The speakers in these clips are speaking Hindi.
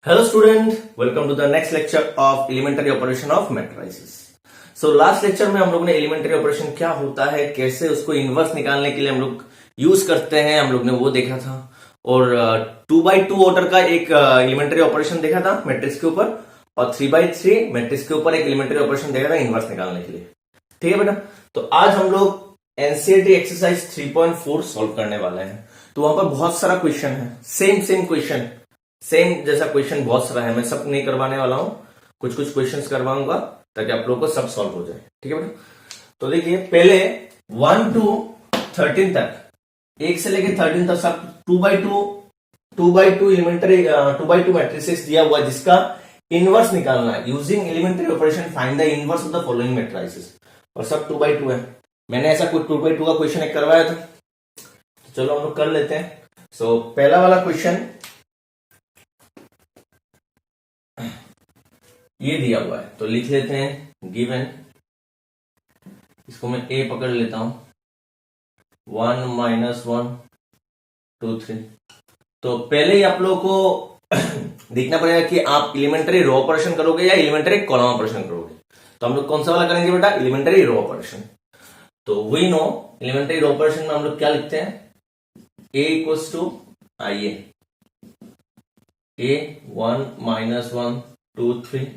Hello student, welcome to the next lecture of elementary operation of matrices. So last lecture में हम लोग ने elementary operation क्या होता है, कैसे उसको इनवर्स निकालने के लिए हम लोग यूज करते हैं, हम लोग ने वो देखा था। और 2x2 ऑर्डर का एक elementary operation देखा था मैट्रिक्स के ऊपर, और 3x3 मैट्रिक्स के ऊपर एक elementary operation देखा था इनवर्स निकालने के लिए। ठीक है बेटा, तो आज हम लोग एनसीईआरटी एक्सरसाइज 3.4 सॉल्व करने वाले हैं। तो वहां पर बहुत सारा क्वेश्चन है, सेम क्वेश्चन, सेम जैसा क्वेश्चन बहुत सारा है। मैं सब नहीं करवाने वाला हूं, कुछ कुछ क्वेश्चंस करवाऊंगा ताकि आप लोगों को सब सॉल्व हो जाए। ठीक है बेटा, तो देखिए पहले 1 to 13 तक, 1 से लेके 13 तक सब 2x2 एलिमेंट्री 2x2 मैट्रिसेस दिया हुआ, जिसका इनवर्स निकालना है using elementary operation. Find the inverse of the following matrices, और सब 2x2 है। मैंने ऐसा कुछ 2x2 का क्वेश्चन एक करवाया था, तो चलो हम लोग कर लेते हैं। सो पहला वाला क्वेश्चन ये दिया हुआ है, तो लिख लेते हैं गिवन, इसको मैं ए पकड़ लेता हूं, 1 - 1 2 3। तो पहले ही आप लोगों को देखना पड़ेगा कि आप एलिमेंट्री रो ऑपरेशन करोगे या एलिमेंट्री कॉलम ऑपरेशन करोगे। तो हम लोग कौन सा वाला करेंगे बेटा, एलिमेंट्री रो ऑपरेशन। तो we know elementary row operation में हम लोग क्या लिखते हैं, a equals to I A a 1 - 1 2 3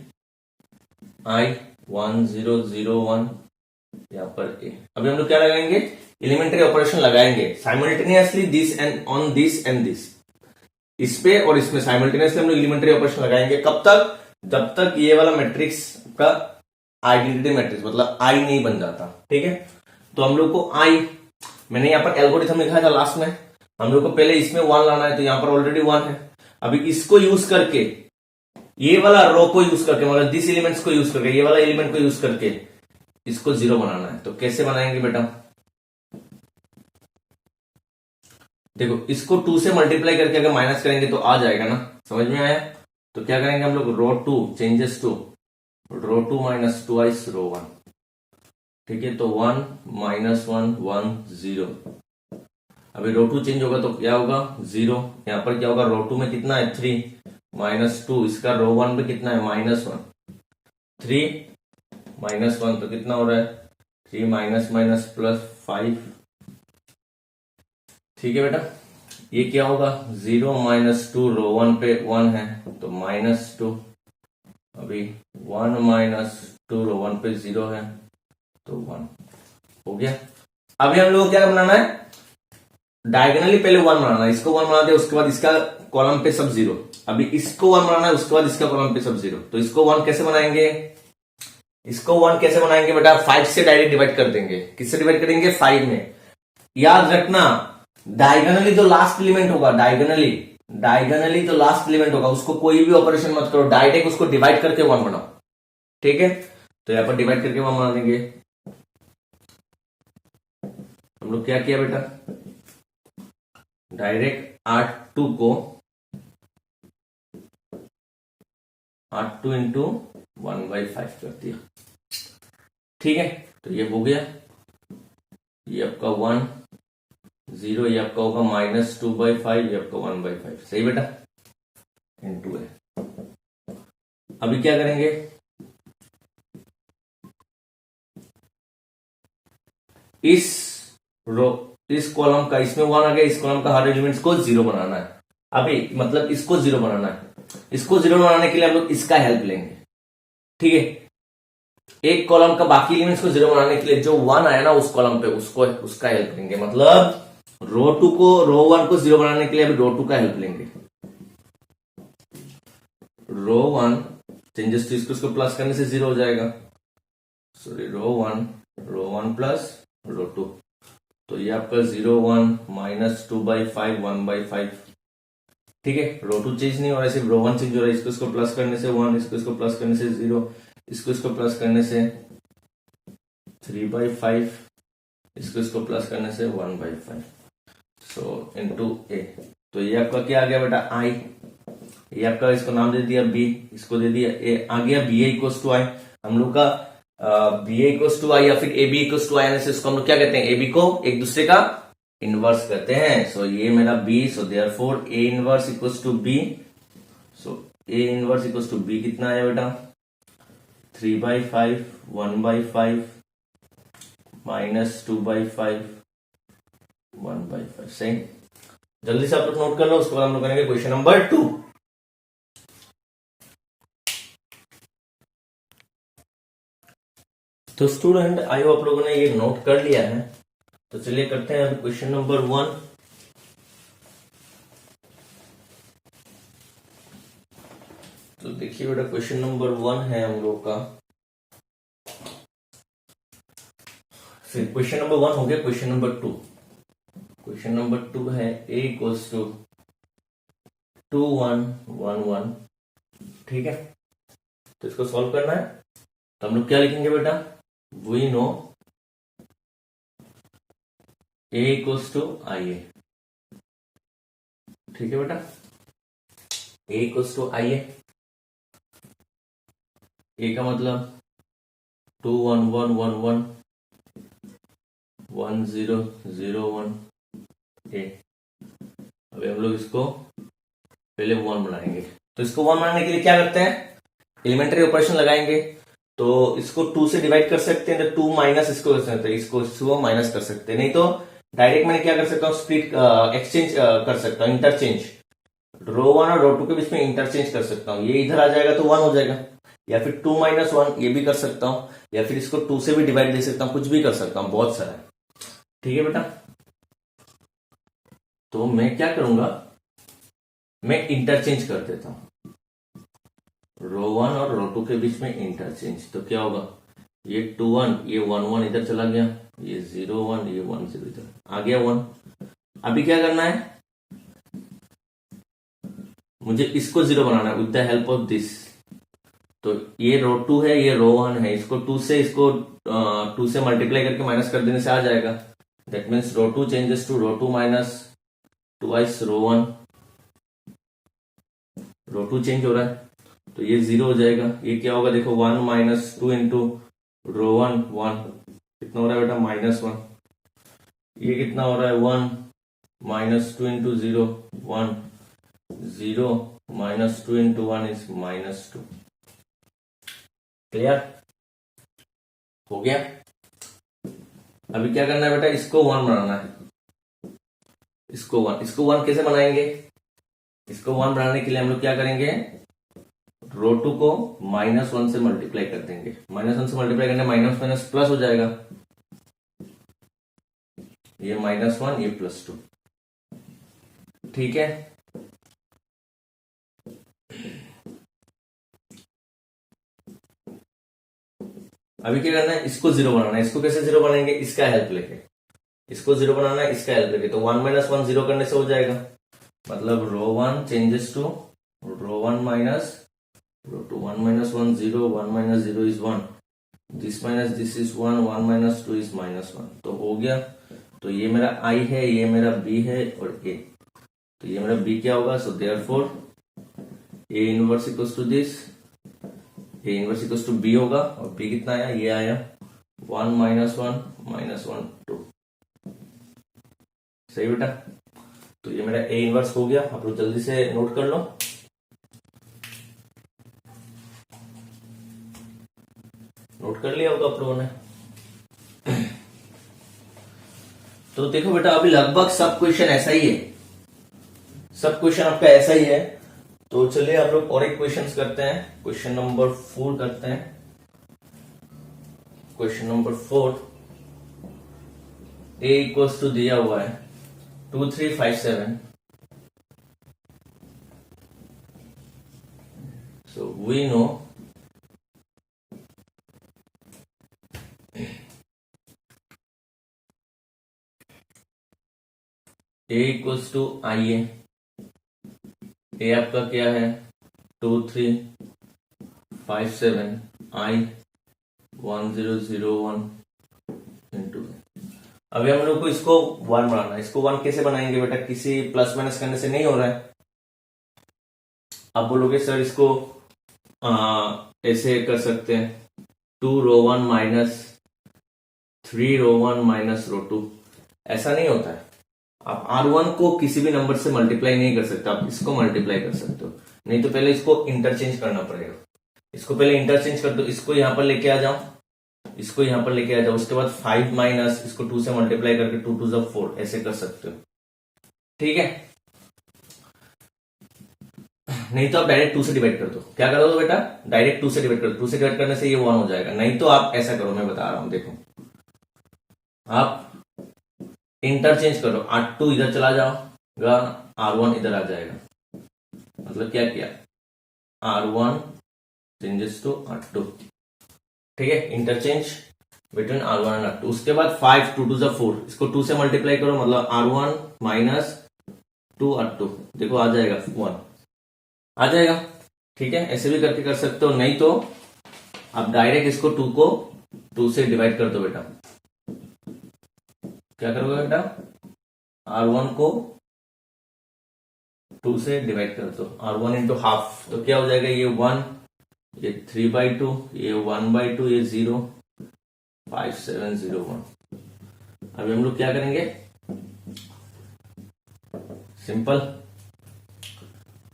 I 1 0 0 1, यहां पर ए। अभी हम लोग क्या लगाएंगे, एलिमेंट्री ऑपरेशन लगाएंगे simultaneously, this and on this and this, इस पे और इसमें साइमल्टेनियसली हम लोग एलिमेंट्री ऑपरेशन लगाएंगे। कब तक, जब तक ये वाला मैट्रिक्स का आइडेंटिटी मैट्रिक्स मतलब आई नहीं बन जाता। ठीक है, तो हम लोग को आई, मैंने यहाँ पर एल्गोरिथम लिखा था लास्ट में, हम लोग को पहले इसमें 1 लाना है, तो यहाँ पर ऑलरेडी 1 है। अभी इसको यूज करके, ये वाला रो को यूज करके, मतलब दिस एलिमेंट्स को यूज करके, ये वाला एलिमेंट को यूज करके इसको 0 बनाना है। तो कैसे बनाएंगे बेटा, देखो इसको 2 से मल्टीप्लाई करके अगर माइनस करेंगे तो आ जाएगा ना, समझ में आया। तो क्या करेंगे हम लोग, रो 2 changes to row 2 - 2i row 1। ठीक है, तो 1 - 1 1 0। अभी रो 2 चेंज होगा तो क्या होगा, 0। यहां पर क्या होगा, रो 2 में कितना है 3 -2, इसका रो 1 पे कितना है -1, 3 - 1 तो कितना हो रहा है 3 - +5। ठीक है बेटा, ये क्या होगा 0 - 2 रो 1 पे 1 है तो -2। अभी 1 - 2 रो 1 पे 0 है तो 1 हो गया। अभी हम लोग क्या बनाना है, डायगोनली पहले 1 बनाना है, इसको 1 बना दिया, उसके बाद इसका कॉलम पे सब 0। अभी इसको 1 बनाना है, उसके बाद इसका कॉलम पे सब 0। तो इसको 1 कैसे बनाएंगे, इसको 1 कैसे बनाएंगे बेटा, 5 से डायरेक्ट डिवाइड कर देंगे। किससे डिवाइड करेंगे, 5 में। याद रखना डायगोनली जो लास्ट एलिमेंट होगा, डायगोनली जो लास्ट एलिमेंट होगा उसको कोई भी ऑपरेशन मत करो, डायरेक्ट उसको डिवाइड करके 1 बनाओ। ठीक है, तो यहां पर डिवाइड करके 1 बना देंगे। हम लोग क्या किया बेटा, डायरेक्ट 8 को 8 इंटू 1/5 कर दिया। ठीक है, तो ये हो गया, ये आपका 1 0, ये आपका होगा -2/5, ये आपका 1/5। सही बेटा, इंटू है। अभी क्या करेंगे, इस कॉलम का, इसमें 1 आ गया, इस कॉलम का हर एलिमेंट्स को 0 बनाना है। अभी मतलब इसको 0 बनाना है, इसको 0 बनाने के लिए हम लोग इसका हेल्प लेंगे। ठीक है, एक कॉलम का बाकी एलिमेंट्स को 0 बनाने के लिए जो 1 आया ना उस कॉलम पे, उसका हेल्प लेंगे। मतलब रो 2 को, रो 1 को 0 बनाने के लिए अभी रो 2 का हेल्प लेंगे। रो 1 चेंजेस टू, इसको प्लस करने से 0 हो जाएगा। सॉरी, रो 1 प्लस रो 2, तो ये आपका 0 1 -2/5 1/5। ठीक है, रो 2 चेंज नहीं हो रहा है, सिर्फ रो 1 चेंज हो रहा है। इसको प्लस करने से 1, इसको प्लस करने से 0, इसको प्लस करने से 3/5, इसको प्लस करने से 1/5। सो इनटू ए। तो ये आपका क्या आ गया बेटा, आई। ये आपका, इसको नाम दे दिया बी, इसको दे दिया ए, आ गया बी ए इक्वल्स टू आई। हम लोग का बी ए इक्वल्स टू आई या फिर ए बी इक्वल्स टू आई आने से इसको हम लोग क्या कहते हैं, ए बी को एक दूसरे का इनवर्स करते हैं। सो ये मेरा B, so therefore A inverse equals to B. So A inverse equal to B कितना आया बेटा 3/5 1/5 -2/5 1/5। सही, जल्दी से आप लोग नोट कर लो, उसके बाद हम लोग करेंगे क्वेश्चन नंबर 2। तो स्टूडेंट आई होप आप लोगों ने ये नोट कर लिया है, तो चलिए करते हैं अभी क्वेश्चन नंबर 1। तो देखिए बेटा क्वेश्चन नंबर 1 है हम लोग का, फिर क्वेश्चन नंबर 1 हो गया। क्वेश्चन नंबर 2, क्वेश्चन नंबर 2 है a इक्वल्स टू 2 1 1 1। ठीक है, तो इसको सॉल्व करना है, तो हम लोग क्या लिखेंगे बेटा, we know a equals to IA। ठीक है बेटा, a equals to IA, a का मतलब 2 1 1 1 1 1 0 0 1 a। अभी हम लोग इसको पहले 1 बनाएंगे, तो इसको 1 बनाने के लिए क्या करते हैं, एलिमेंट्री ऑपरेशन लगाएंगे। तो इसको 2 से डिवाइड कर सकते हैं, तो 2 माइनस इसको कर सकते हैं, इसको माइनस कर सकते हैं, नहीं तो डायरेक्ट मैंने क्या कर सकता हूँ, स्प्लिट एक्सचेंज कर सकता हूँ, इंटरचेंज, रो 1 और रो 2 के बीच में इंटरचेंज कर सकता हूँ। ये इधर आ जाएगा तो 1 हो जाएगा, या फिर 2 - 1 ये भी कर सकता हूँ, या फिर इसको 2 से भी डिवाइड दे सकता हूँ, कुछ भी कर सकता हूँ, बहुत सारा। ठीक है बेटा, तो मैं क्या करूंगा, मैं इंटरचेंज कर देता हूं, रो 1 और रो 2 के बीच में इंटरचेंज। तो क्या होगा, ये 2 1 ये 1 1 इधर चला गया, ये 0 1 ये 1 0 इधर आ गया 1। अभी क्या करना है, मुझे इसको 0 बनाना है with the help of this. तो ये रो 2 है, ये रो 1 है, इसको 2 से मल्टीप्लाई करके माइनस कर देने से आ जाएगा। That means row 2 changes to row 2 minus twice row 1, row 2 change हो रहा है, तो ये 0 हो जाएगा। ये क्या होगा, देखो 1 - 2 इंटू रो 1 1 कितना हो रहा है बेटा -1। ये कितना हो रहा है 1 - 2 इंटू 0 1 0 - 2 इंटू 1 इज -2। क्लियर हो गया। अभी क्या करना है बेटा, इसको 1 बनाना है, इसको 1 कैसे बनाएंगे, इसको 1 बनाने के लिए हम लोग क्या करेंगे, रो 2 को -1 से मल्टीप्लाई कर देंगे, -1 से मल्टीप्लाई करने माइनस माइनस प्लस हो जाएगा, ये -1 ये +2। ठीक है, अभी क्या करना है, इसको 0 बनाना है। इसको कैसे 0 बनाएंगे, इसका हेल्प लेके, इसको 0 बनाना है, इसका हेल्प लेके। तो 1 - 1 0 करने से हो जाएगा, मतलब row 1 changes to row 1 minus row 2, 1 - 1 0 1 - 0 is 1, this minus this is 1 1 - 2 is -1। तो हो गया, तो ये मेरा I है, ये मेरा B है और A, तो ये मेरा B क्या होगा, so therefore A inverse equals to this, A inverse equals to B होगा, और B कितना आया, ये आया 1 - 1 -1 2। सही बेटा, तो ये मेरा A इनवर्स हो गया। आप लोग जल्दी से नोट कर लो, नोट कर लिया होगा आप लोगों ने। तो देखो बेटा, अभी लगभग सब क्वेश्चन ऐसा ही है, सब क्वेश्चन आपका ऐसा ही है। तो चलिए आप लोग और एक क्वेश्चन करते हैं, क्वेश्चन नंबर 4 करते हैं। Question number 4, A equals to दिया हुआ है 2 3 5 7। So we know A equals to IA। A आपका क्या है 2 3 5 7 I 1 0 0 1 इंटू। अभी हम लोग को इसको 1 बनाना है। इसको 1 कैसे बनाएंगे बेटा, किसी प्लस माइनस करने से नहीं हो रहा है। आप बोलोगे सर इसको ऐसे कर सकते हैं, 2 रो 1 माइनस 3 रो 1 माइनस रो 2। ऐसा नहीं होता है। आप R1 को किसी भी नंबर से मल्टीप्लाई नहीं कर सकते, आप इसको मल्टीप्लाई कर सकते हो। नहीं तो पहले इसको इंटरचेंज करना पड़ेगा। इसको पहले इंटरचेंज कर दो, इसको यहां पर लेके आ जाओ, इसको यहां पर लेके आ जाओ, उसके बाद 5 माइनस इसको 2 से मल्टीप्लाई करके 2 2 जा 4 ऐसे कर सकते हो, ठीक है। नहीं तो आप डायरेक्ट 2 से डिवाइड कर दो। क्या कर दो बेटा, डायरेक्ट 2 से डिवाइड कर दो। 2 से डिवाइड करने से ये 1 हो जाएगा। नहीं तो आप ऐसा करो, मैं बता रहा हूं, देखो आप इंटरचेंज करो, R2 इधर चला जाओगा, R1 इधर आ जाएगा। मतलब क्या किया, R1 चेंजेस टू R2, ठीक है, interchange between R1 and R2। उसके बाद 5 2 2 जा 4, इसको 2 से मल्टीप्लाई करो, मतलब R1 माइनस 2 R2, देखो आ जाएगा 1 आ जाएगा, ठीक है। ऐसे भी करके कर सकते हो। नहीं तो आप डायरेक्ट इसको 2 को 2 से डिवाइड कर दो बेटा। क्या करोगे बेटा, R1 को 2 से डिवाइड कर दो, R1 इंटू हाफ, तो क्या हो जाएगा, ये 1, ये 3/2, ये 1/2, ये 0, 5 7 0 1। अभी हम लोग क्या करेंगे, simple,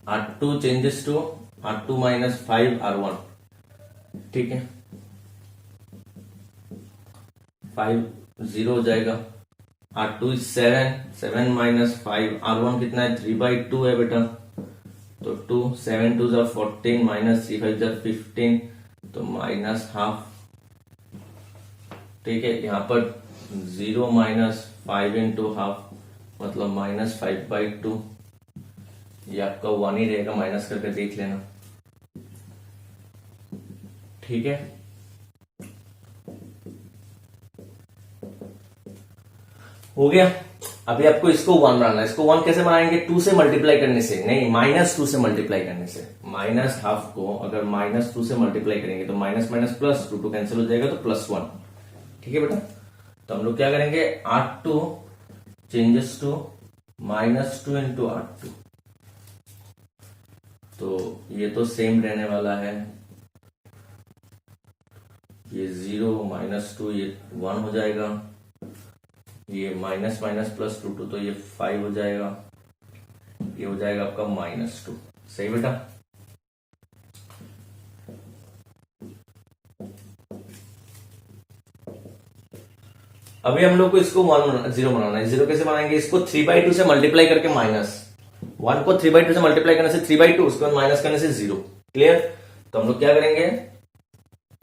R2 changes to R2 minus 5 R1, ठीक है, 5 0 हो जाएगा। R2 इज 7, 7 माइनस 5, R1 कितना है, 3/2 है बेटा, तो 2 7 2 जा 14 माइनस 3 5 जा 15, तो माइनस हाफ, ठीक है। यहाँ पर 0 माइनस 5 इंटू हाफ मतलब माइनस 5/2, ये आपका 1 ही रहेगा, माइनस करके देख लेना, ठीक है। हो गया। अभी आपको इसको 1 बनाना है। इसको 1 कैसे बनाएंगे, 2 से मल्टीप्लाई करने से, नहीं -2 से मल्टीप्लाई करने से। माइनस हाफ को अगर -2 से मल्टीप्लाई करेंगे तो माइनस माइनस प्लस, 2 2 कैंसिल हो जाएगा, तो +1, ठीक है बेटा। तो हम लोग क्या करेंगे, R2 changes to -2 into R2, तो ये तो सेम रहने वाला है, ये 0 -2 ये 1 हो जाएगा, ये माइनस माइनस प्लस 2 2, तो ये 5 हो जाएगा, ये हो जाएगा आपका -2, सही बेटा। अभी हम लोग को इसको 0 बनाना है। 0 कैसे बनाएंगे, इसको 3/2 से मल्टीप्लाई करके माइनस 1 को 3/2 से मल्टीप्लाई करने से 3/2, उसके बाद माइनस करने से 0, क्लियर। तो हम लोग क्या करेंगे,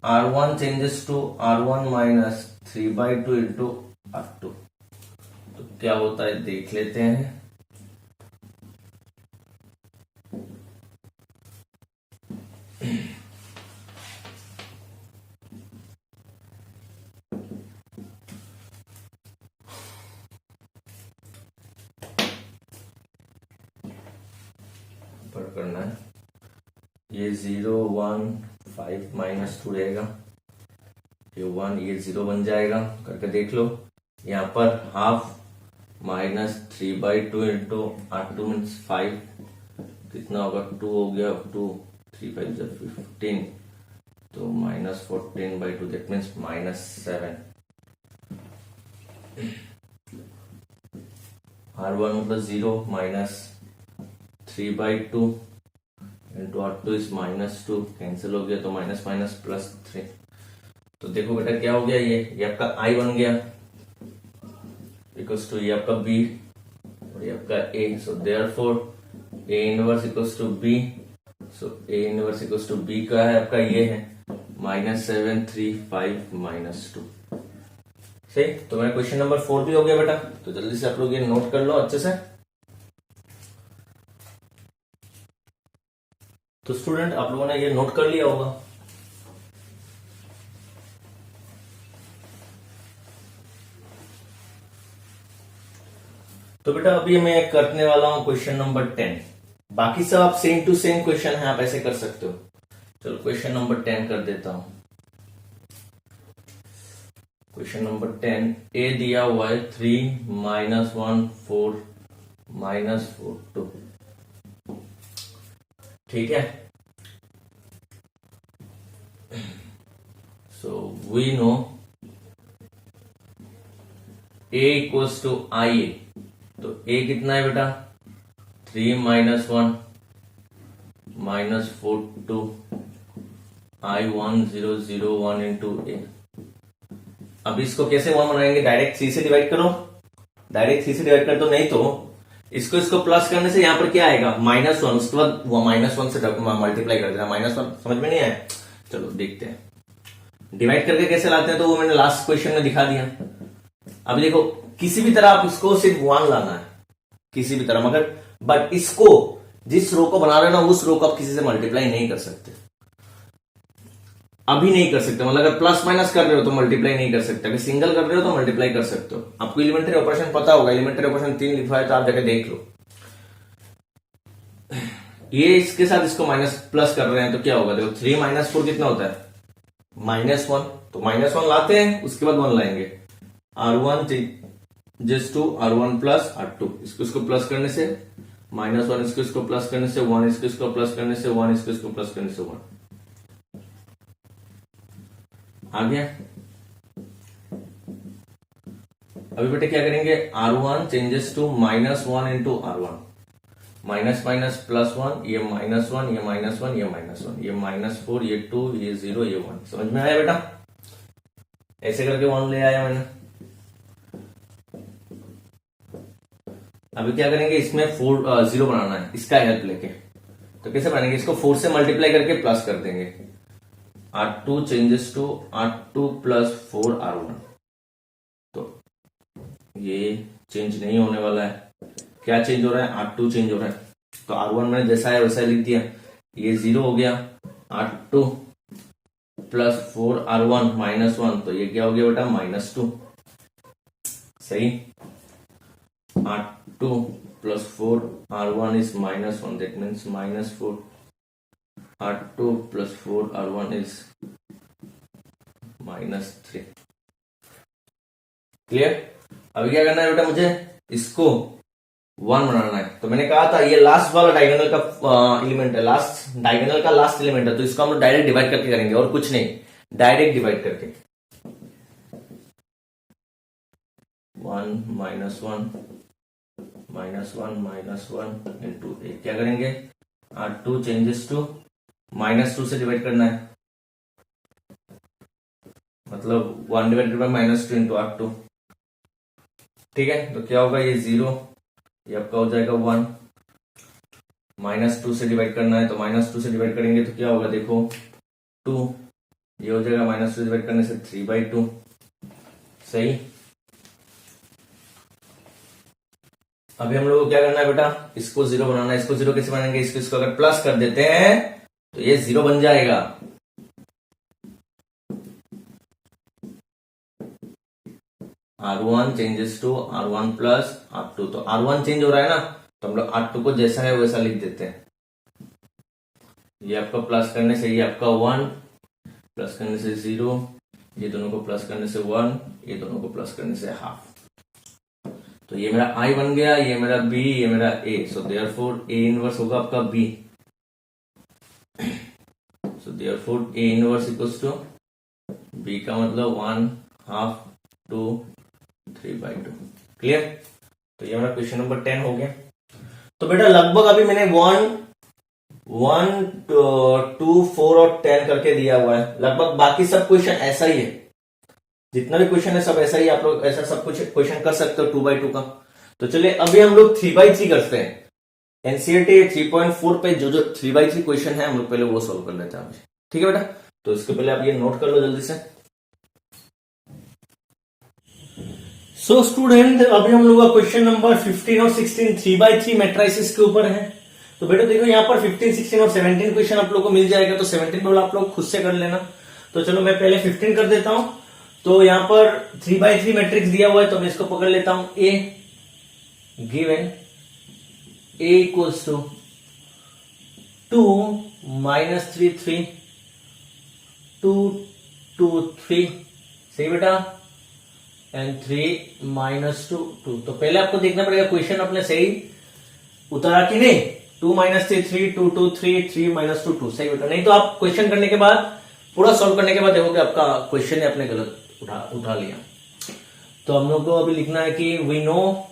R1 changes to R1 minus 3/2 into R2, तो क्या होता है देख लेते हैं। पर करना है, ये 0 1 5 -2 रहेगा, ये 1 ये 0 बन जाएगा, करके देख लो। यहाँ पर half minus 3/2 into R2 means 5, कितना होगा, 2 हो गया, 2 3 5 जा 15, तो -14/2, दैट मीन्स -7। R1 मतलब 0 minus 3/2 into R2 is -2, cancel हो गया, तो माइनस माइनस प्लस 3। तो देखो बेटा क्या हो गया, ये आपका I बन गया, इक्वल्स टू ये आपका B और ये आपका A, so therefore A inverse equals to B, so A inverse equals to B का है आपका ये है -7 3 5 -2, सही। तो मेरा क्वेश्चन नंबर 4 भी हो गया बेटा, तो जल्दी से आप लोग ये नोट कर लो अच्छे से। तो स्टूडेंट आप लोगों ने ये नोट कर लिया होगा। तो बेटा अभी मैं करने वाला हूं क्वेश्चन नंबर 10। बाकी सब आप सेम टू सेम क्वेश्चन है, आप ऐसे कर सकते हो। चलो क्वेश्चन नंबर 10 कर देता हूं। क्वेश्चन नंबर 10, ए दिया हुआ है 3 -1 4 -4 2, ठीक है। So we know a equals to I A, तो a कितना है बेटा, 3 -1 -4 to I1001 इंटू ए। अब इसको कैसे 1 बनाएंगे? डायरेक्ट सी से डिवाइड करो, डायरेक्ट सी से डिवाइड कर दो, नहीं तो इसको प्लस करने से यहाँ पर क्या आएगा? -1, उसके बाद -1 से मल्टीप्लाई कर देना। -1 समझ में नहीं आया? चलो देखते हैं डिवाइड करके कैसे लाते हैं, तो वो मैंने लास्ट क्वेश्चन में दिखा दिया। अब देखो किसी भी तरह आप इसको सिर्फ 1 लाना है, किसी भी तरह, मगर बट इसको जिस रो को बना रहे हो ना, उस रो को आप किसी से मल्टीप्लाई नहीं कर सकते, अभी नहीं कर सकते। मतलब अगर प्लस माइनस कर रहे हो तो मल्टीप्लाई नहीं कर सकते, अगर सिंगल कर रहे हो तो मल्टीप्लाई कर सकते हो। आपको एलिमेंट्री ऑपरेशन पता होगा, एलिमेंट्री ऑपरेशन 3 लिखा है तो आप जाके देख लो। ये इसके साथ इसको माइनस प्लस कर रहे हैं तो क्या होगा? देखो 3 - 4 कितना होता है? -1। तो -1 लाते हैं, उसके बाद 1 लाएंगे। R1 just to R1 plus R2, इसको प्लस करने से -1, इसको प्लस करने से 1, इसको प्लस करने से 1, इसको प्लस करने से 1 आ गया। अभी बेटे क्या करेंगे? R1 changes to -1 into R1, minus minus plus 1, ये -1, ये -1, ये -1, ये -4, ये 2, ये 0, ये 1। समझ में आया बेटा? ऐसे करके 1 ले आया मैंने। अभी क्या करेंगे? इसमें 0 बनाना है, इसका हेल्प लेके। तो कैसे बनाएंगे? इसको 4 से मल्टीप्लाई करके प्लस कर देंगे। R2 changes to R2 plus 4 R1। तो ये चेंज नहीं होने वाला है। क्या चेंज हो रहा है? R2 चेंज हो रहा है। तो R1 मैंने जैसा है वैसा लिख दिया, ये 0 हो गया। R2 प्लस 4 R1 -1, तो ये क्या हो गया बेटा? -2। सही। R2 plus 4 R1 is -1, that means -4। R2 plus 4 R1 is -3। Clear? अभी क्या करना है बेटा? मुझे इसको 1 बनाना है। तो मैंने कहा था ये लास्ट वाला डायगोनल का एलिमेंट है, लास्ट डायगोनल का लास्ट एलिमेंट है, तो इसको हम लोग डायरेक्ट डिवाइड करके करेंगे और कुछ नहीं, डायरेक्ट डिवाइड करके। 1 -1 इंटू ए। क्या करेंगे? R2 चेंजेस टू -2 से डिवाइड करना है, मतलब 1 डिवाइडेड बाय -2 इंटू R2। ठीक है, तो क्या होगा? ये 0, ये आपका हो जाएगा 1। -2 से डिवाइड करना है, तो -2 से डिवाइड करेंगे तो क्या होगा? देखो 2, ये हो जाएगा -2 से डिवाइड करने से 3/2। सही। अभी हम लोग को क्या करना है बेटा? इसको 0 बनाना है। इसको 0 कैसे बनाएंगे? इसको अगर प्लस कर देते हैं तो ये 0 बन जाएगा। R1 changes to R1 plus R2। तो R1 चेंज हो रहा है ना, तो हम लोग R2 को जैसा है वैसा लिख देते हैं। ये आपका प्लस करने से ये आपका 1, प्लस करने से 0, ये दोनों को प्लस करने से 1, ये दोनों को प्लस करने से हाफ। तो ये मेरा I बन गया, ये मेरा B, ये मेरा A। So therefore A inverse होगा आपका B। So therefore A inverse equals to B का मतलब 1/2, 2, 3/2। क्लियर? तो ये हमारा क्वेश्चन नंबर 10 हो गया। तो बेटा लगभग अभी मैंने 1, 2, 4 और 10 करके दिया हुआ है। लगभग बाकी सब क्वेश्चन ऐसा ही है, जितना भी क्वेश्चन है सब ऐसा ही। आप लोग ऐसा सब कुछ क्वेश्चन कर सकते हो 2/2 का। तो चलिए अभी हम लोग 3/3 करते हैं। एनसीईआरटी 3.4 पे जो 3/3 क्वेश्चन है हम लोग पहले वो सॉल्व कर लेते हैं। ठीक है बेटा? तो इसके पहले आप ये नोट कर लो जल्दी से। सो स्टूडेंट, अभी हम लोग का क्वेश्चन नंबर 15 और 16 3/3 मैट्रिसेस के ऊपर है। तो बेटा देखो यहाँ पर 15, 16 और 17 क्वेश्चन आप लोग को मिल जाएगा, तो 17 वाला आप लोग खुद से कर लेना। तो चलो मैं पहले 15 कर देता हूं। तो यहाँ पर 3/3 मैट्रिक्स दिया हुआ है, तो मैं इसको पकड़ लेता हूं। A given A equals to 2 -3 3 2 2 3। सही बेटा? एंड 3 -2 2। तो पहले आपको देखना पड़ेगा क्वेश्चन अपने सही उतारा कि नहीं। 2 -3 3 2 2 3 3 -2 2। सही बेटा? नहीं तो आप क्वेश्चन करने के बाद, पूरा सॉल्व करने के बाद देखोगे आपका क्वेश्चन है अपने गलत उठा लिया। तो हम लोग को अभी लिखना है कि we know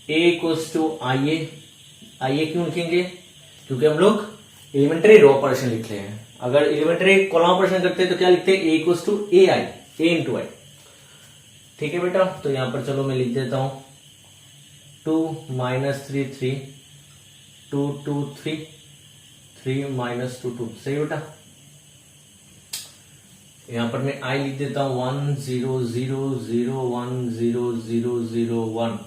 A equals to IA आइए क्यों लिखेंगे, क्योंकि हम लोग एलिमेंट्री रो ऑपरेशन लिख रहे हैं। अगर एलिमेंट्री कॉलम ऑपरेशन करते हैं तो क्या लिखते हैं, A equals to A I, A into I. ठीक है बेटा, तो यहां पर चलो मैं लिख देता हूं 2 माइनस 3 3, 2 2 3, 3 माइनस 2 2। सही बेटा, यहां पर मैं आई लिख देता हूं 1 0 0 0 1 0 0 0 1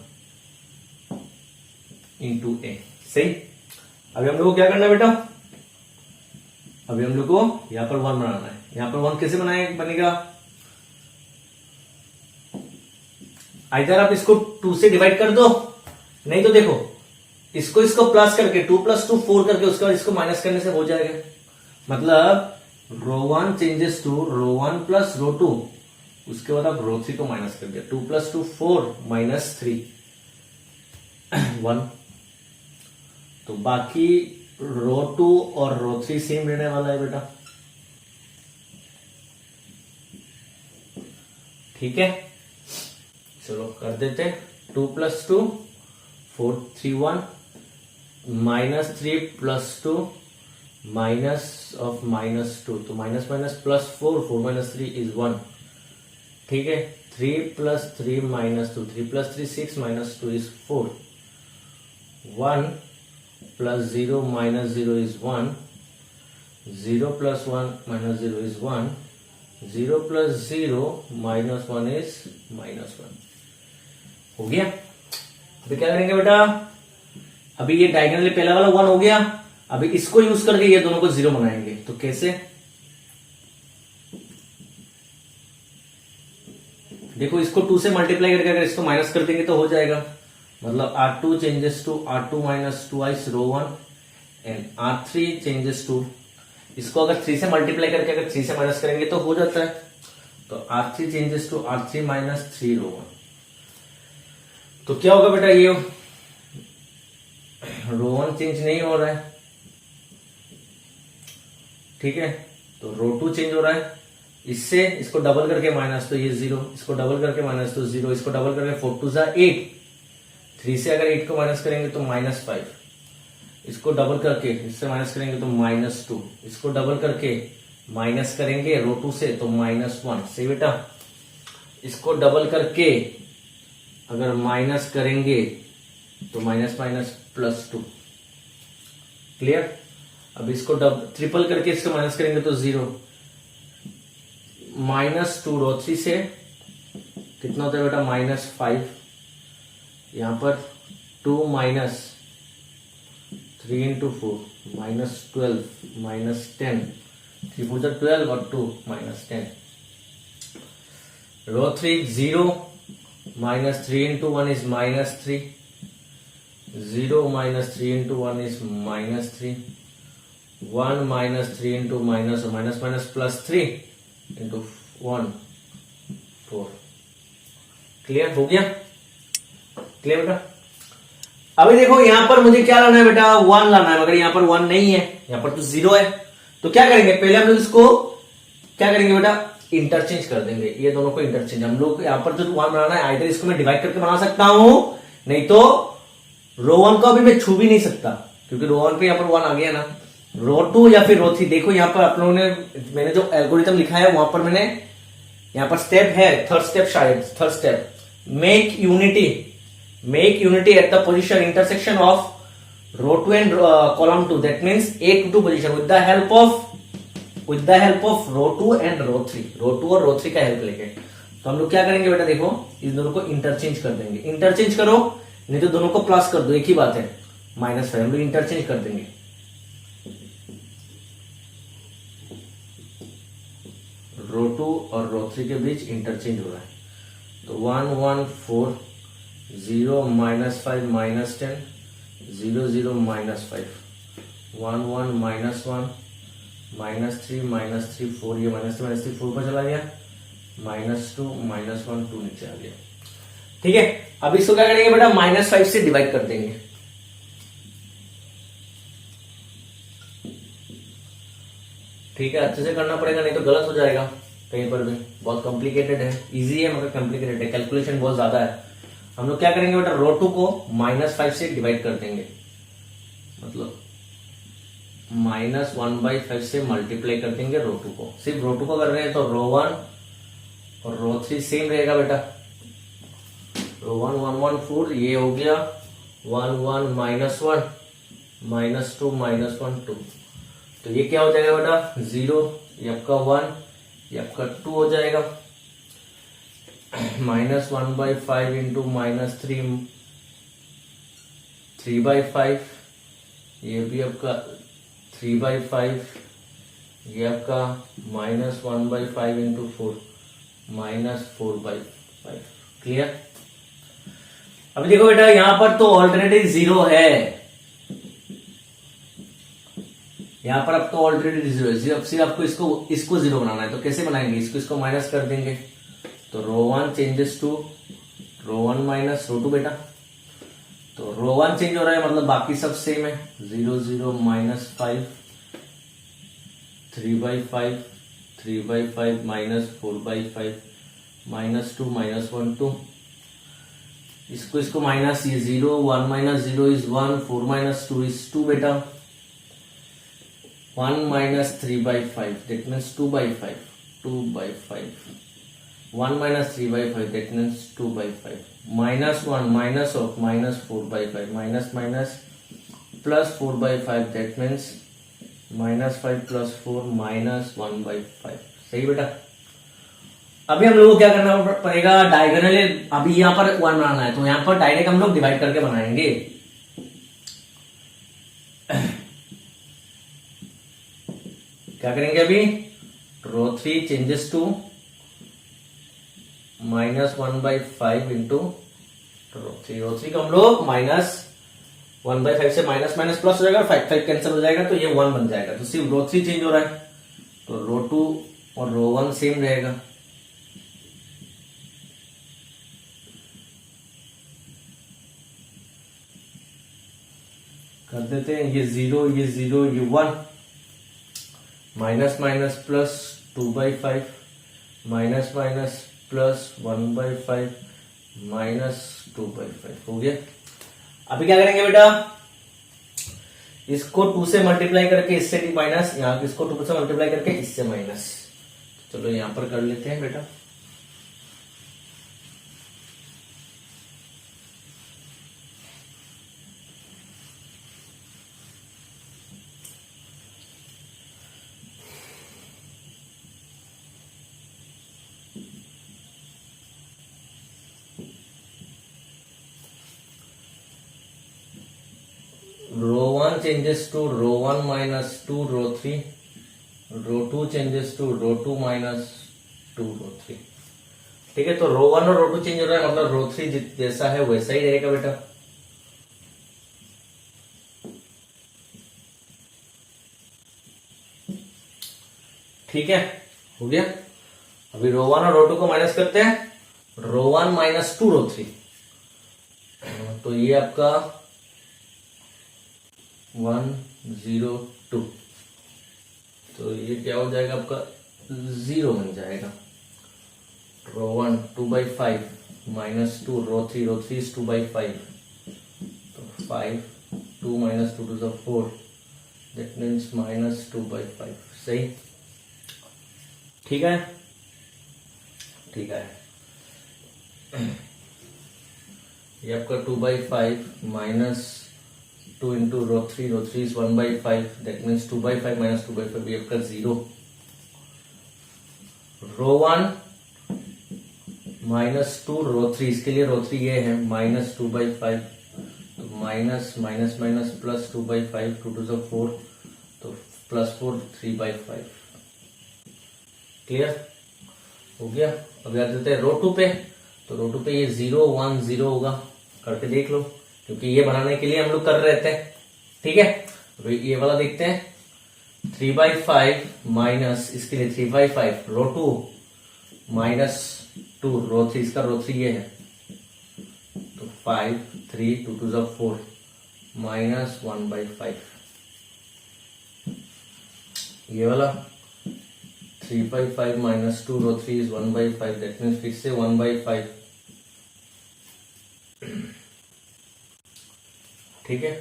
इंटू ए। सही, अभी हम लोग को क्या करना है बेटा, अभी हम लोग को यहां पर 1 बनाना है। यहां पर 1 कैसे बनेगा, इधर आप इसको 2 से डिवाइड कर दो, नहीं तो देखो इसको प्लस करके 2 + 2 4 करके उसके बाद इसको माइनस करने से हो जाएगा। मतलब row 1 changes to row 1 plus row 2, उसके बाद आप रो 3 को माइनस कर दिया, 2 + 2 4 माइनस 3 1। तो बाकी रो 2 और रो 3 सेम रहने वाला है बेटा। ठीक है, चलो कर देते हैं 2 + 2 4 3 1 माइनस 3 + 2 माइनस ऑफ -2, तो minus minus plus 4 4 minus 3 is 1। ठीक है, 3 + 3 -2, 3 + 3 6 -2 इज 4, 1 + 0 -0 इज 1, 0 + 1 -0 इज 1, 0 + 0 -1 इज -1। हो गया। अभी क्या करेंगे बेटा, अभी ये डायगोनली पहला वाला 1 हो गया, अभी इसको यूज करके ये दोनों को 0 बनाएंगे। तो कैसे, देखो इसको 2 से मल्टीप्लाई करके अगर इसको माइनस कर देंगे तो हो जाएगा। मतलब R2 changes to R2 - 2i row 1 and R3 changes to, इसको अगर 3 से मल्टीप्लाई करके अगर 3 से माइनस करेंगे तो हो जाता है। तो R3 चेंजेस टू R3 - 3 रो 1। तो क्या होगा बेटा, ये रो 1 चेंज नहीं हो रहा है। ठीक है, तो रो 2 चेंज हो रहा है, इससे इसको डबल करके माइनस तो ये 0, इसको डबल करके माइनस तो 0, इसको डबल करके 4 2 8, 3 से अगर 8 को माइनस करेंगे तो -5, इसको डबल करके इससे माइनस करेंगे तो -2, इसको डबल करके माइनस करेंगे रो 2 से तो -1। सही बेटा, इसको डबल करके अगर माइनस करेंगे तो माइनस माइनस +2। क्लियर, अब इसको ट्रिपल करके इसको माइनस करेंगे तो 0, -2 रो 3 से कितना होता है बेटा, -5, यहां पर 2 माइनस 3 × 4 -12 -10, 3 4 12 और 2 -10, रो 3 0 -3 × 1 is -3, 0 -3 × 1 is -3, 1 -3 × minus or minus minus +3 into 1 4। Clear हो गया, क्लियर बेटा। अभी देखो यहां पर मुझे क्या लाना है बेटा, 1 लाना है, मगर यहां पर 1 नहीं है, यहां पर तो 0 है। तो क्या करेंगे, पहले हम लोग इसको क्या करेंगे बेटा, इंटरचेंज कर देंगे, ये दोनों को इंटरचेंज। हम लोग यहां पर जो 1 बनाना है, आइदर इसको मैं डिवाइड करके बना सकता हूं, नहीं तो रो 1 को अभी मैं छू भी नहीं सकता, क्योंकि रो 1 पे यहां पर 1 आ गया ना। रो 2 या फिर रो 3, देखो यहां पर आप लोगों ने, मैंने जो एल्गोरिथम लिखा है वहां पर मैंने यहां पर स्टेप है, थर्ड स्टेप, शायद third step, make unity at the position intersection of row 2 and column 2, that means A to 2 position with the help of row 2 and row 3, row 2 और रो 3 का हेल्प लेके। तो हम लोग क्या करेंगे बेटा, देखो इस दोनों को इंटरचेंज कर देंगे। इंटरचेंज करो, नहीं तो दोनों को प्लस कर दो, एक ही बात है, -5 हम लोग इंटरचेंज कर देंगे। रो 2 और रो 3 के बीच इंटरचेंज हो रहा है। तो 1 1 4 0 -5 -10 0 0 -5 1 1 -1 -3 4, ये -3 4 पर चला गया, -2 -1 2 नीचे आ गया। ठीक है, अब इसको क्या करेंगे बेटा, -5 से डिवाइड कर देंगे। ठीक है, अच्छे से करना पड़ेगा, नहीं तो गलत हो जाएगा कहीं पर भी। बहुत कॉम्प्लिकेटेड है, इजी है मगर कॉम्प्लिकेटेड है, कैलकुलेशन बहुत ज्यादा है। हम लोग क्या करेंगे बेटा, रो 2 को -5 से डिवाइड कर देंगे। मतलब -1/5 से मल्टीप्लाई कर देंगे रो 2 को। सिर्फ रो 2 को कर रहे हैं तो रो 1 और रो 3 सेम रहेगा बेटा। रो 1 1 1 4, ये हो गया 1 1 -1 -2 -1 2। तो ये क्या हो जाएगा बेटा 0, ये आपका 1, ये आपका 2 हो जाएगा। -1/5 इंटू -3 3/5, ये भी आपका 3/5, ये आपका -1/5 इंटू 4 -4/5। क्लियर। अभी देखो बेटा यहां पर तो ऑल्टरनेटिव 0 है, यहां पर अब तो ऑल्टरनेटिव 0 है। अब सिर्फ आपको इसको 0 बनाना है, तो कैसे बनाएंगे, इसको माइनस कर देंगे। तो row 1 changes to row 1 minus row 2 बेटा। तो रो 1 चेंज हो रहा है, मतलब बाकी सब सेम है। 0 0 -5 3/5 3/5 -4/5 -2 -1 2। इसको माइनस, ये 0 1 - 0 इज 1, 4 - 2 इज 2 बेटा। 1 - 3/5 that means 2/5 2/5। 1 - 3/5 that means 2/5, -1 minus of -4/5, minus plus 4/5 that means -5 plus 4 -1/5। सही बेटा। अभी हम लोगों को क्या करना पड़ेगा, डायगोनली अभी यहाँ पर 1 बनाना है, तो यहाँ पर डायरेक्ट हम लोग डिवाइड करके बनाएंगे। क्या करेंगे अभी, रो 3 चेंजेस टू -1/5 इंटू रो 3 को हम लोग -1/5 से माइनस प्लस हो जाएगा, 5 कैंसिल हो जाएगा, तो ये 1 बन जाएगा। तो सिर्फ रो 3 चेंज हो रहा है, तो रो 2 और रो 1 सेम रहेगा। कर देते हैं, ये 0 ये 0 ये 1, माइनस प्लस 2/5 माइनस प्लस 1/5 -2/5 हो गया। अभी क्या करेंगे बेटा, इसको 2 से मल्टीप्लाई करके इससे माइनस, यहाँ इसको 2 से मल्टीप्लाई करके इससे माइनस। चलो यहां पर कर लेते हैं बेटा। रो 1 changes to row 1 minus 2 row 3, row 2 changes to row 2 minus 2 रो 3। ठीक है, तो रो 1 और रो 2 चेंज हो रहा है, मतलब रो 3 जैसा है वैसा ही रहेगा बेटा। ठीक है, हो गया। अभी रो 1 और रो 2 को माइनस करते हैं, रो 1 minus 2 रो 3, तो ये आपका 1 0 2, तो ये क्या हो जाएगा आपका 0 बन जाएगा। रो 1 2/5 -2 रो 3 is 2/5, तो 5 2 - 2 to the 4 that means -2/5। सही, ठीक है, ठीक है। ये आपका 2/5 -2 into row 3 is 1/5 that means 2/5 - 2/5, ये आपका 0। रो 1 -2 रो 3, इसके लिए रो 3 ये है -2/5, तो माइनस प्लस 2/5 2 to the 4, तो +4 3/5। क्लियर हो गया। अब याद देते हैं रो 2 पे, तो रो 2 पे ये 0 1 0 होगा, करके देख लो, क्योंकि ये बनाने के लिए हम लोग कर रहे थे। ठीक है, तो ये वाला देखते हैं। 3/5 माइनस, इसके लिए 3/5 रो 2 -2 रो 3, इसका रो 3 ये है, तो 5 3 2 to the 4 -1/5। ये वाला 3/5 -2 रो 3 is 1/5 दैट मीन्स फिर से 1/5। ठीक है,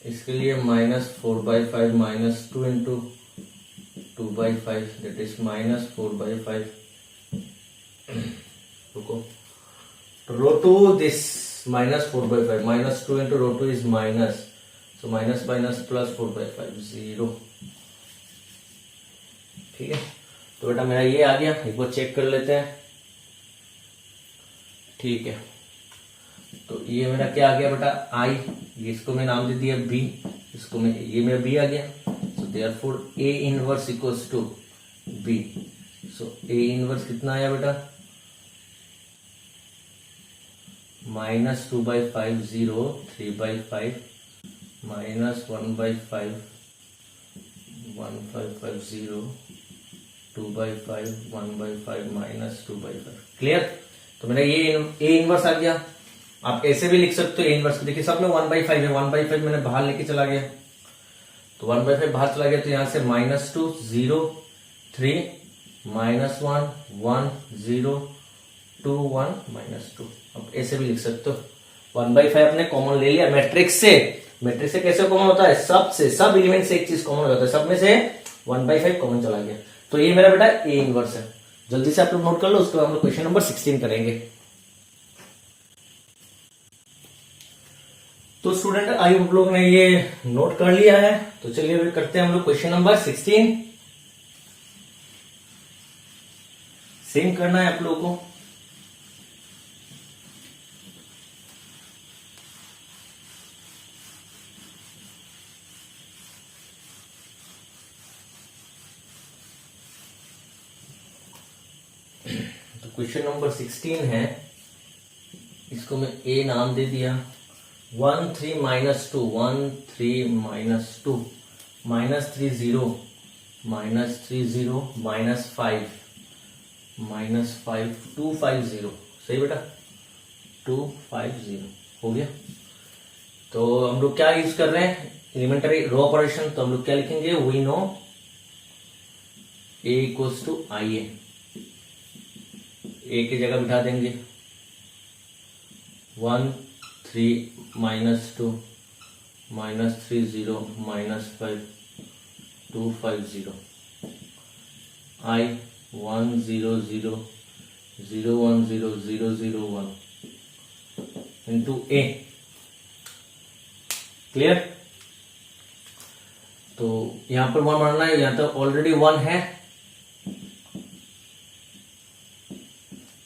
इसके लिए -4/5 -2 इंटू 2/5 दैट इज -4/5. रुको, row this -4/5 -2 into row is minus, so minus minus plus 4/5 0. ठीक है, तो बेटा मेरा ये आ गया. एक बार चेक कर लेते हैं. ठीक है, तो ये मेरा क्या आ गया बेटा आई, इसको मैं नाम दे दिया बी, इसको मैं, ये मेरा बी आ गया. So therefore A inverse equals to B. So A inverse कितना आया बेटा -2/5 0 3/5 -1/5 1/5 0 2/5 1/5 -2/5. क्लियर. तो मेरा ये ए इनवर्स आ गया. आप ऐसे भी लिख सकते हो ए इनवर्स. देखिए सब में 1/5 है, 1/5 मैंने बाहर लेके चला गया, तो 1/5 बाहर चला गया, तो यहां से -2 0 3 -1 1 0 2 1 -2. अब ऐसे भी लिख सकते हो. 1/5 आपने कॉमन ले लिया मैट्रिक्स से. मैट्रिक्स से कैसे कॉमन होता है, सब से, सब एलिमेंट से एक चीज कॉमन हो जाता है, सब में से 1/5 कॉमन चला गया. तो ये मेरा बेटा ए इनवर्स है. जल्दी से आप लोग नोट कर लो, उसके बाद हम लोग क्वेश्चन नंबर 16 करेंगे. तो स्टूडेंट आई होप लोग ने ये नोट कर लिया है. तो चलिए अभी करते हैं हम लोग क्वेश्चन नंबर 16. सेम करना है आप लोगों को. तो क्वेश्चन नंबर 16 है, इसको मैं ए नाम दे दिया. 1 3 -2 1 3 -2 -3 0 -3 0 -5 -5 2 5 0. सही बेटा, 2 5 0 हो गया. तो हम लोग क्या यूज कर रहे हैं, एलिमेंटरी रो ऑपरेशन. तो हम लोग क्या लिखेंगे, we know A equals to I A. A की जगह बिठा देंगे 1 3 -2 -3 0 -5 2 5 0. I 1 0 0 0 1 0 0 0 1 into A. क्लियर. तो यहां पर 1 बनाना है, यहां तो ऑलरेडी 1 है,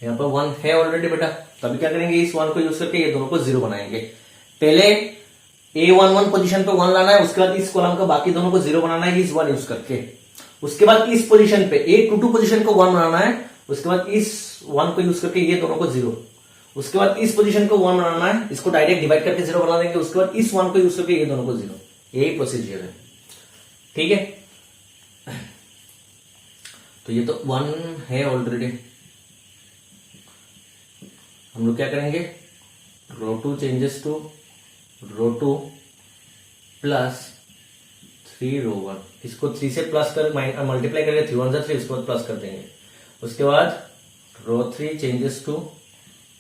यहां पर 1 है ऑलरेडी बेटा. तभी क्या करेंगे, इस 1 को यूज करके ये दोनों को 0 बनाएंगे. पहले A11 पोजीशन पे 1 लाना है, उसके बाद इस कॉलम का बाकी दोनों को 0 बनाना है इस 1 यूज करके. उसके बाद इस पोजीशन पे A22 पोजीशन को 1 बनाना है, उसके बाद इस 1 को यूज करके ये दोनों को 0. उसके बाद इस पोजीशन को 1 बनाना है, इसको डायरेक्ट डिवाइड करके 0 बना देंगे. उसके बाद इस 1 को यूज करके ये दोनों को 0. यही प्रोसीजर है. ठीक है, तो ये तो 1 है ऑलरेडी. हम लोग क्या करेंगे, रो2 चेंजेस टू रो2 प्लस 3 रो1. इसको 3 से प्लस कर मल्टीप्लाई करके 3 1 3, उसके बाद प्लस कर देंगे. उसके बाद रो3 चेंजेस टू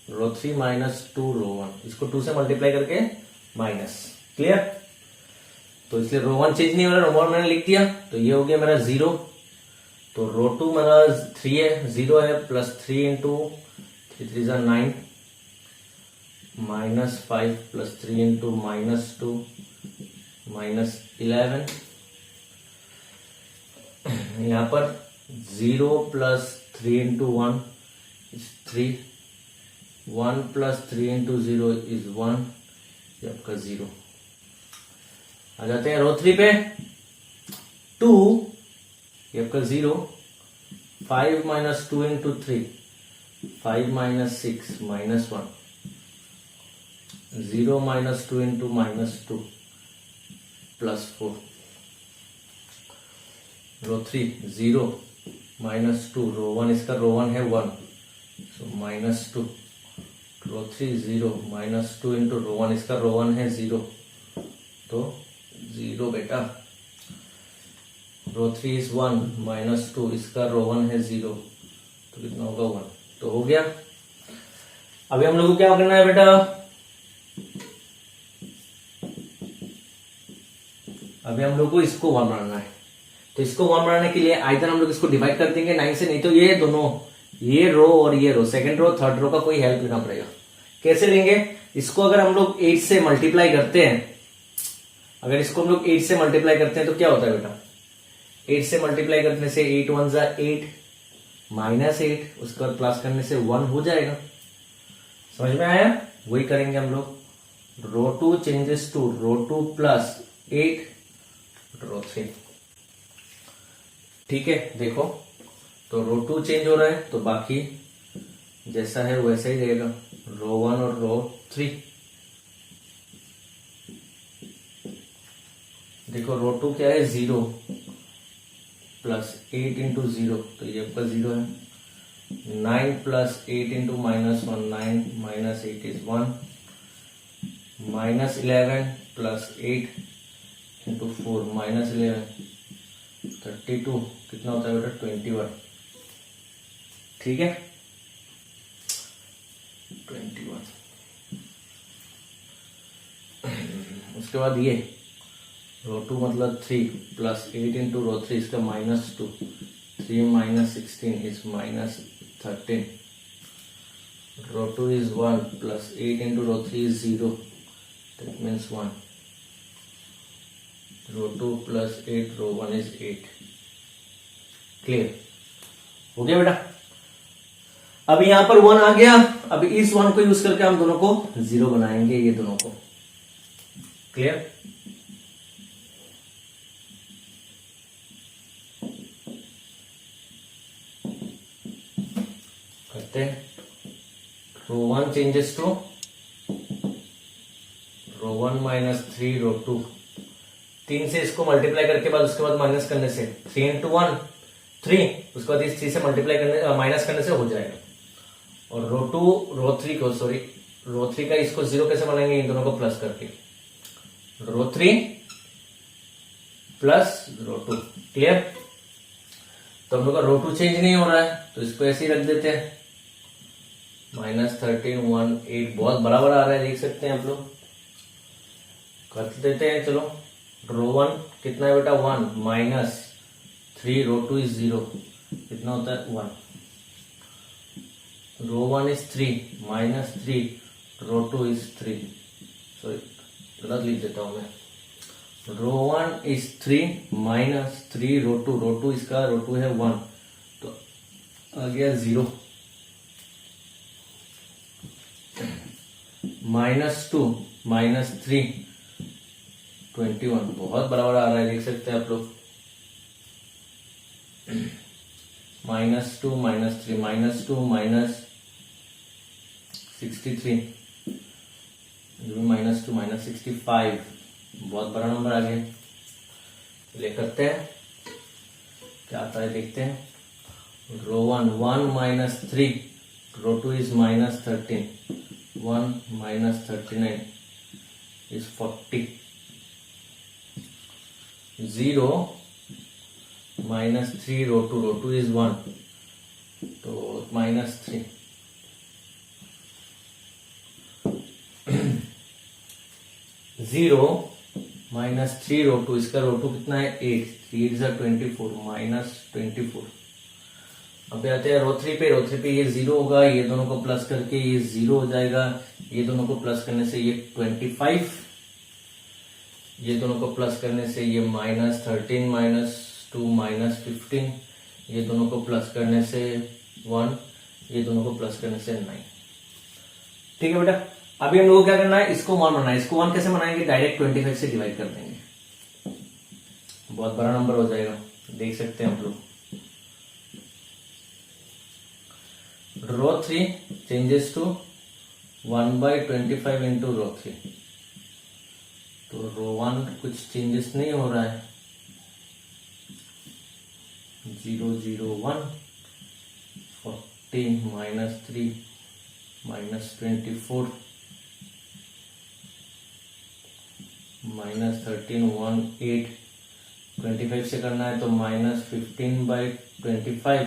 रो3 -2 रो1. इसको 2 से मल्टीप्लाई करके माइनस. क्लियर. तो इसलिए रो1 चेंज नहीं हो रहा, रो1 मैंने लिख दिया. तो ये हो गया मेरा 0. तो रो2 मेरा 3 है, 0 है, प्लस 3 इंटू 3 3 9 -5 प्लस 3 इंटू -2 -11. यहां पर 0 plus 3 into 1 is 3. 1 plus 3 into 0 is 1. ये आपका 0. आ जाते हैं रो3 पे. 2 ये आपका 0. 5 - 2 इंटू 3 5 - 6 -1. 0 - 2 into -2 plus 4. रो3 0 -2 रो1, इसका रो1 है 1, सो -2. रो3 0 -2 इंटू रो1, इसका रो1 है 0, तो 0 बेटा. रो3 इज 1 -2, इसका रो1 है 0, तो कितना होगा 1. तो हो गया. अभी हम लोग को क्या करना है बेटा, अभी हम लोग को इसको 1 बनाना है, तो इसको 1 बनाने के लिए आइदर हम लोग इसको डिवाइड कर देंगे 9 से, नहीं तो ये दोनों, ये रो और ये रो, सेकंड रो थर्ड रो का कोई हेल्प लेना पड़ेगा। कैसे लेंगे? इसको अगर हम लोग 8 से मल्टीप्लाई करते हैं, अगर इसको हम लोग 8 से मल्टीप्लाई करते हैं तो क्या होता है बेटा? 8 से मल्टीप्लाई करने से 8 1 जा 8 माइनस 8, उसके बाद प्लस करने से 1 हो जाएगा। समझ में आया? वही करेंगे हम लोग। रो 2 चेंजेस टू रो 2 प्लस 8 रो 3। ठीक है, देखो तो रो 2 चेंज हो रहा है, तो बाकी जैसा है वैसा ही रहेगा, रो 1 और रो 3। देखो रो 2 क्या है? 0 प्लस 8 इंटू 0, तो ये आपका 0 है। 9 plus 8 into minus 1, 9 minus 8 is 1, minus 11 plus 8 into 4 minus 11 32, कितना होता है बेटा? 21। ठीक है, 21। उसके बाद ये रो 2 मतलब 3 प्लस 8 इंटू रो 3, इसका minus 2, 3 minus 16 is minus 13। Row 2 is 1 plus 8 into row 3 is 0, that means 1। Row 2 plus 8 row 1 is 8। Clear हो गया बेटा? अब यहां पर 1 आ गया, अब इस 1 को यूज करके हम दोनों को 0 बनाएंगे, ये दोनों को। क्लियर? करते हैं। Row 1 changes to row 1 minus 3 row 2, 3 से इसको मल्टीप्लाई करके बाद उसके बाद माइनस करने से 3 इंटू 1 3, उसके बाद इस 3 से मल्टीप्लाई करने माइनस करने से हो जाएगा। और रो 2 रो 3 को, सॉरी रो 3 का इसको 0 कैसे बनाएंगे? इन दोनों को प्लस करके, रो 3 प्लस रो 2। क्लियर? तो हम लोग का रो 2 चेंज नहीं हो रहा है, तो इसको ऐसे ही रख देते हैं। माइनस 13 1 8, बहुत बड़ा बड़ा आ रहा है, देख सकते हैं आप लोग। कर देते हैं, चलो। रो 1 कितना है बेटा? 1 माइनस 3 रो 2 इज 0, कितना होता है? 1। Row 1 is 3 minus 3 row 2 is 3, sorry गलत लिख देता हूं मैं। रो 1 इज 3 माइनस 3 रो 2, रो 2 इसका रो 2 है 1, तो आ गया 0। माइनस 2 माइनस 3 21, बहुत बड़ा बड़ा आ रहा है, देख सकते हैं आप लोग। Minus 2 minus 3 minus 2 minus 63, minus 2 minus 65, बहुत बड़ा नंबर आ गया। ले करते हैं, क्या आता है देखते हैं। Row 1 1 minus 3 row 2 is minus 13, 1 minus 39 is 40। 0 minus 3 row 2 is 1, तो माइनस 3। 0 माइनस 3 रो 2, इसका रो 2 कितना है? 8, 3 इज 24 माइनस 24। अब आते हैं रो 3 पे। रो 3 पे ये 0 होगा, ये दोनों को प्लस करके ये 0 हो जाएगा, ये दोनों को प्लस करने से ये 25, ये दोनों को प्लस करने से ये माइनस 13 माइनस 2 माइनस 15, ये दोनों को प्लस करने से 1, ये दोनों को प्लस करने से 9। ठीक है बेटा? अभी हम लोग को क्या करना है? इसको 1 बनाना है। इसको 1 कैसे बनाएंगे? डायरेक्ट 25 से डिवाइड कर देंगे, बहुत बड़ा नंबर हो जाएगा, देख सकते हैं आप लोग। रो 3 चेंजेस टू 1/25 इंटू रो 3, तो रो 1 कुछ चेंजेस नहीं हो रहा है। 0 0 1 40 माइनस 3 माइनस 24 माइनस 13 1 8, 25 से करना है तो माइनस 15/25,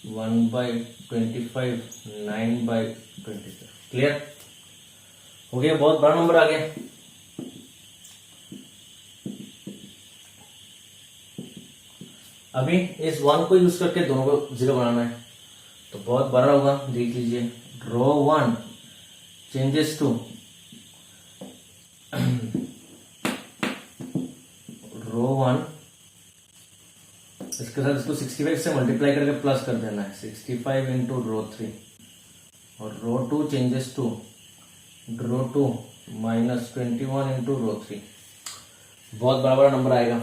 1/25, 9/25। क्लियर हो गया? बहुत बड़ा नंबर आ गया। अभी इस 1 को यूज करके दोनों को 0 बनाना है, तो बहुत बड़ा होगा, देख लीजिए। रो 1 चेंजेस टू रो 1, इसके साथ इसको 65 से मल्टीप्लाई करके प्लस कर देना है, 65 इंटू रो 3, और row 2 changes to row 2 minus 21 into row 3। बहुत बड़ा बड़ा नंबर आएगा,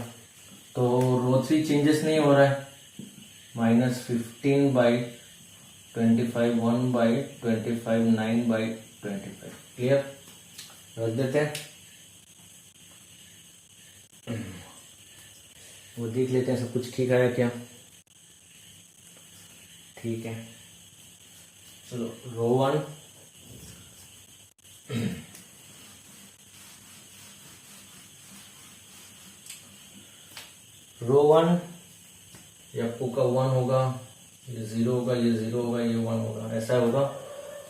तो रो 3 चेंजेस नहीं हो रहा है, minus 15 by 25, 1 by 25, 9 by 25। Clear, रख देते हैं, वो देख लेते हैं सब कुछ ठीक आया क्या। ठीक है, चलो रो 1 रो 1 ये आपको का 1 होगा, ये 0 होगा, ये 0 होगा, ये 1 होगा, ऐसा होगा।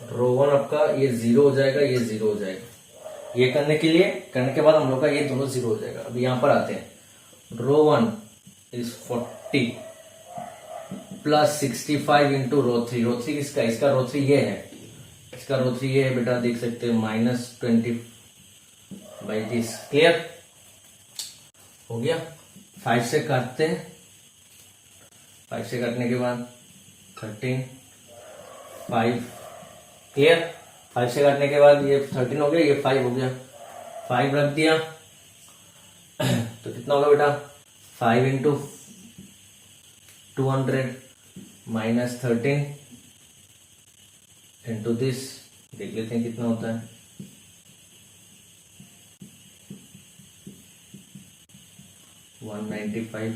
रो 1 आपका ये 0 हो जाएगा, ये 0 हो जाएगा। ये करने के बाद हम लोग का ये दोनों 0 हो जाएगा। अब यहाँ पर आते हैं, row 1 is 40 plus 65 into row 3। रो 3 किसका, इसका रो 3 ये है, इसका रो 3 ये है बेटा, देख सकते हैं, माइनस 20 बाई 30। क्लियर हो गया। 5 से काटते हैं, 5 से काटने के बाद 13, 5। क्लियर, 5 से काटने के बाद ये 13 हो गया, ये 5 हो गया, 5 रख दिया, तो कितना होगा बेटा, 5 इंटू 200 माइनस 13 इंटू दिस, देख लेते हैं कितना होता है, 195।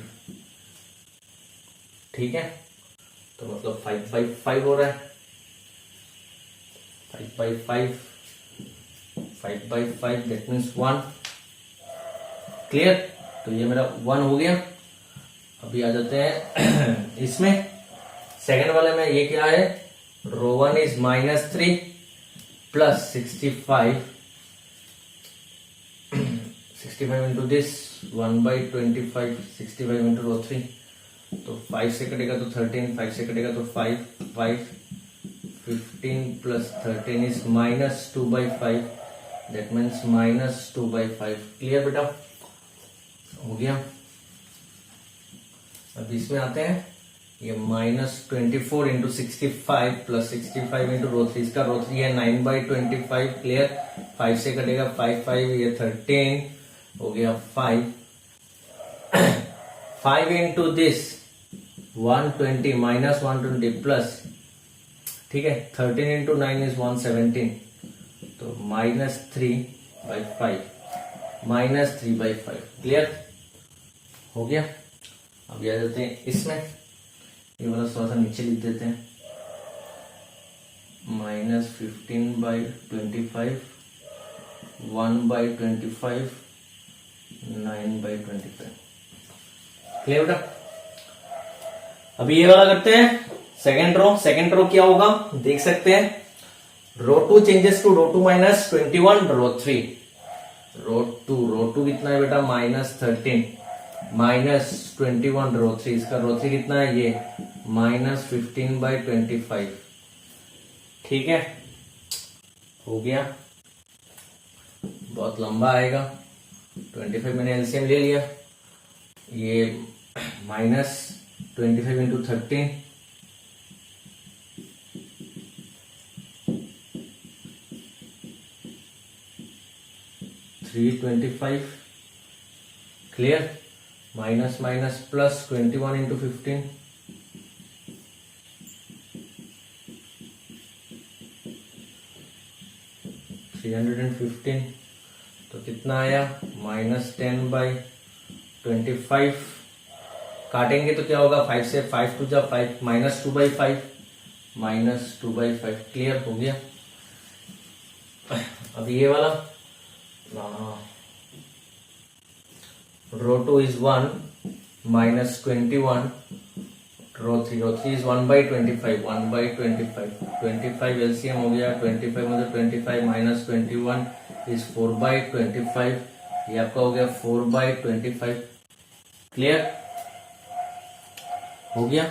ठीक है, तो मतलब 5/5 हो रहा है, 5/5, 5/5 दैट मीन्स 1। क्लियर, तो ये मेरा 1 हो गया। अभी आ जाते हैं इसमें, सेकंड वाले में ये क्या है, रो 1 is -3 plus 65 into this 1/25, 65 into row 3, तो 5 से कटेगा तो 13, 5 से कटेगा तो 5, 15 plus 13 is -2/5, that means -2/5। Clear बेटा, हो गया। अब इसमें आते हैं, ये -24 इंटू 65 प्लस 65 इंटू रो 3, इसका रो 3 है 9/25। क्लियर, 5 से कटेगा 5, 5 ये 13 हो गया 5, 5 इंटू दिस 120 माइनस 120 प्लस, ठीक है, 13 इंटू 9 इज 117, तो -3/5, -3/5। क्लियर हो गया। अब आ जाते हैं इसमें, ये वाला थोड़ा सा नीचे लिख देते हैं, -15/25, 1/25, 9/25। क्लियर बेटा। अभी ये वाला करते हैं, सेकेंड रो क्या होगा देख सकते हैं, रो 2 changes to row 2 minus 21 row 3, row 2 कितना है बेटा, -13 माइनस 21 रो 3, इसका रो 3 कितना है, ये -15/25। ठीक है, हो गया, बहुत लंबा आएगा, 25 मैंने एलसीएम ले लिया, ये -25 into 13, 325। Clear, minus minus plus 21 into 15, 315, तो कितना आया, -10/25। काटेंगे तो क्या होगा, 5 से 5 टू जा 5, -2/5, -2/5। क्लियर हो गया। अब ये वाला रो 2 इज 1 -21 रो 3 इज 1/25, 1/25, 25 एलसीएम हो गया, 25 मतलब 25 -21 इज 4/25, ये आपका हो गया 4/25। क्लियर हो गया।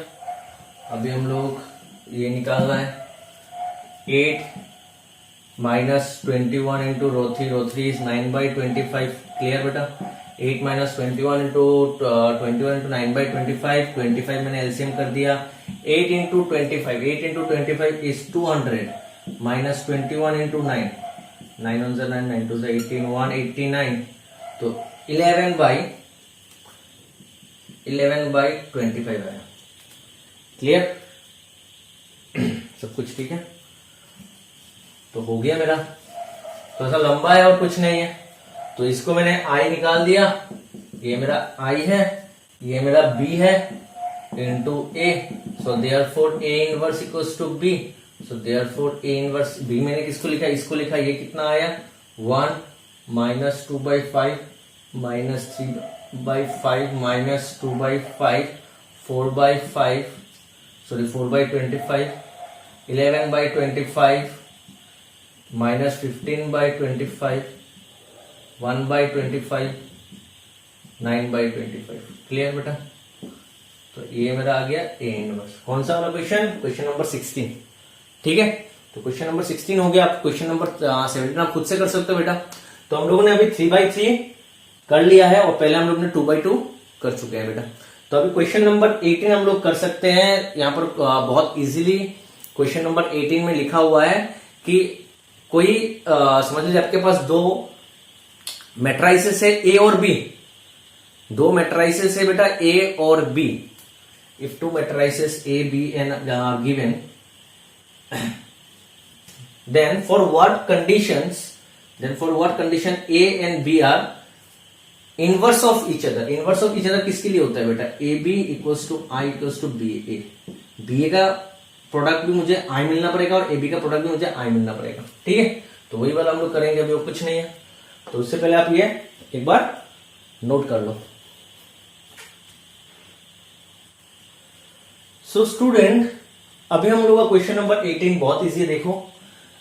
अभी हम लोग ये निकालना है 8 minus 21 into row three is 9/25। Clear बेटा? 8 माइनस 21 इंटू 9/25, 25 मैंने एलसीएम कर दिया। 8 इंटू 25 इज 200 माइनस 21 इंटू 9, 9 1 9, 9 2 18, 189। तो 11/25 आया। क्लियर? सब कुछ ठीक है? तो हो गया मेरा। तो ऐसा लंबा है और कुछ नहीं है, तो इसको मैंने आई निकाल दिया। ये मेरा आई है, ये मेरा बी है into A. So therefore A inverse equals to B. So therefore A inverse B मैंने किसको लिखा? इसको लिखा। ये कितना आया? 1 minus 2/5 minus 3/5 minus 2/5 4/5 sorry 4/25 11/25 minus 15/25 1/25 9/25। Clear बेटा? तो ये मेरा आ गया ए इनवर्स। कौन सा वाला क्वेश्चन? Question number 16। ठीक है, तो क्वेश्चन नंबर 16 हो गया। आप क्वेश्चन नंबर 17 आप खुद से कर सकते हो बेटा। तो हम लोगों ने अभी 3/3 कर लिया है और पहले हम लोग ने 2/2 कर चुके हैं बेटा। तो अभी क्वेश्चन नंबर 18 हम लोग कर सकते हैं। यहाँ पर बहुत इजीली क्वेश्चन नंबर 18 में लिखा हुआ है कि कोई समझ लीजिए आपके पास दो मैट्राइसेस है ए और बी। दो मैट्राइसेस है बेटा ए और B. If two matrices A B and are given, then for what condition A and B are inverse of each other? Inverse of each other किसके लिए होता है बेटा? AB equals to I equals to BA। BA का प्रोडक्ट भी मुझे I मिलना पड़ेगा और AB का प्रोडक्ट भी मुझे I मिलना पड़ेगा। ठीक है, तो वही वाला हम लोग करेंगे। अभी वो कुछ नहीं है, तो उससे पहले आप ये एक बार नोट कर लो। सो स्टूडेंट, अभी हम लोग का क्वेश्चन नंबर 18 बहुत इजी है। देखो,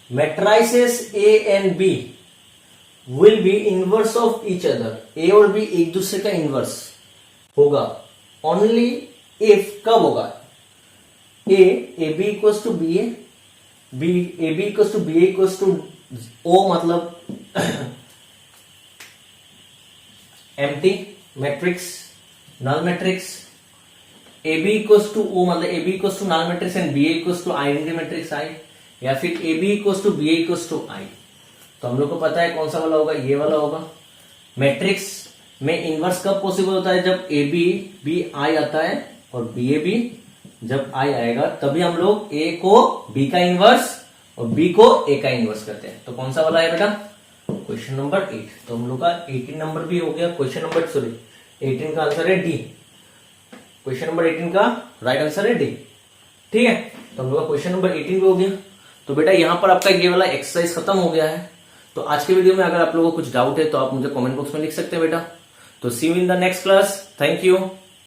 matrices A and B will be inverse of each other. A और बी एक दूसरे का इनवर्स होगा ओनली इफ, कब होगा? A B equals to B A, B equals to B A equals to O, मतलब empty matrix, null matrix. A B equals to O मतलब A B equals to null matrix and B A equals to identity matrix I, या फिर A B equals to B A equals to I. तो हम लोग को पता है कौन सा वाला होगा, ये वाला होगा। मैट्रिक्स में इनवर्स कब पॉसिबल होता है? जब ए बी आई आता है और बी ए बी जब आई आएगा, तभी हम लोग ए को बी का इनवर्स और बी को ए का इनवर्स करते हैं। तो कौन सा वाला है बेटा? Question number 8। तो हम लोग का 18 नंबर भी हो गया। क्वेश्चन नंबर 18 का आंसर है डी। क्वेश्चन नंबर 18 का राइट आंसर है डी। ठीक है, तो हम लोग का क्वेश्चन नंबर 18 भी हो गया। तो बेटा यहाँ पर आपका ये वाला एक्सरसाइज खत्म हो गया है। तो आज के वीडियो में अगर आप लोगों को कुछ डाउट है तो आप मुझे कमेंट बॉक्स में लिख सकते हैं बेटा। तो see you in the next class. Thank you.